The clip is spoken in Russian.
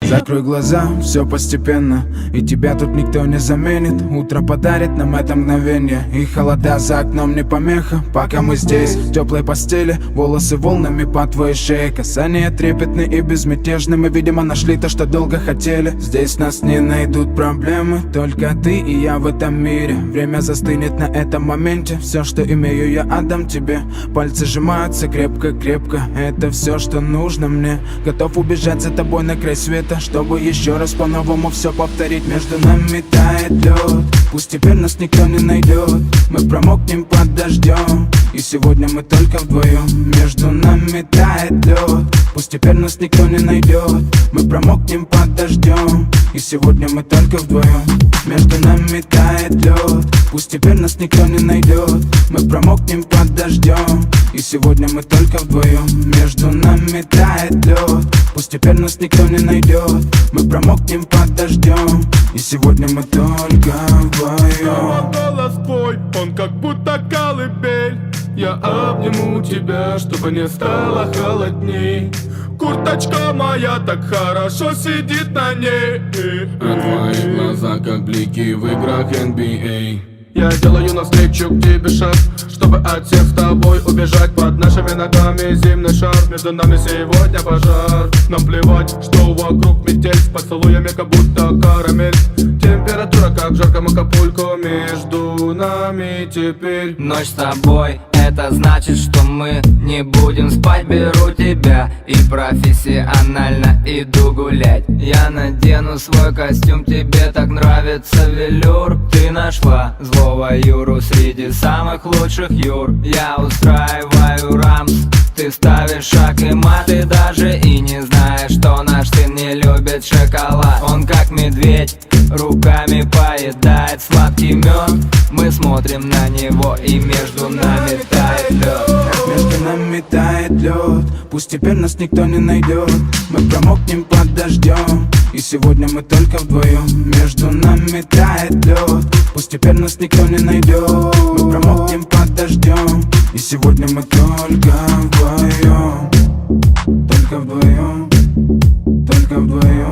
Закрой глаза, все постепенно, и тебя тут никто не заменит. Утро подарит нам это мгновение, и холода за окном не помеха. Пока мы здесь, в теплой постели, волосы волнами по твоей шее. Касания трепетны и безмятежны, мы, видимо, нашли то, что долго хотели. Здесь нас не найдут проблемы, только ты и я в этом мире. Время застынет на этом моменте, все, что имею, я отдам тебе. Пальцы сжимаются крепко-крепко, это все, что нужно мне. Готов убежать за тобой на край света, чтобы еще раз по-новому все повторить. Между нами тает лед, пусть теперь нас никто не найдет. Мы промокнем под дождем, и сегодня мы только вдвоем. Между нами тает лед, пусть теперь нас никто не найдет. Мы промокнем под дождем, и сегодня мы только вдвоем. Между нами тает лед, пусть теперь нас никто не найдет. Мы промокнем под дождем, и сегодня мы только вдвоем. Между нами тает лед, пусть теперь нас никто не найдет. Мы промокнем под дождем, и сегодня мы только вдвоем. Голос твой, он как будто колыбель. Я обниму тебя, чтобы не стало холодней. Курточка моя так хорошо сидит на ней. А твои глаза как блики в играх NBA. Я делаю навстречу к тебе шаг, чтобы от всех с тобой убежать. Под нашими ногами зимний шар, между нами сегодня пожар. Нам плевать, что вокруг метель, с поцелуями как будто карамель. Температура как в жарком Акапулько, между нами теперь ночь с тобой, это значит, что мы не будем спать. Беру тебя и профессионально иду гулять. Я надену свой костюм, тебе так нравится велюр. Ты нашла злого Юру среди самых лучших Юр. Я устраиваю рамс, ты ставишь шаг и мат. Ты даже и не знаешь, что наш сын не любит шоколад. Он как медведь, руками поедает сладкий мед. Мы смотрим на него, и между нами тает лед. Между нами тает лед, пусть теперь нас никто не найдет. Мы промокнем под дождем, и сегодня мы только вдвоем. Между нами тает лед, пусть теперь нас никто не найдет. Мы промокнем под дождем, и сегодня мы только вдвоем. Только вдвоем, только вдвоем.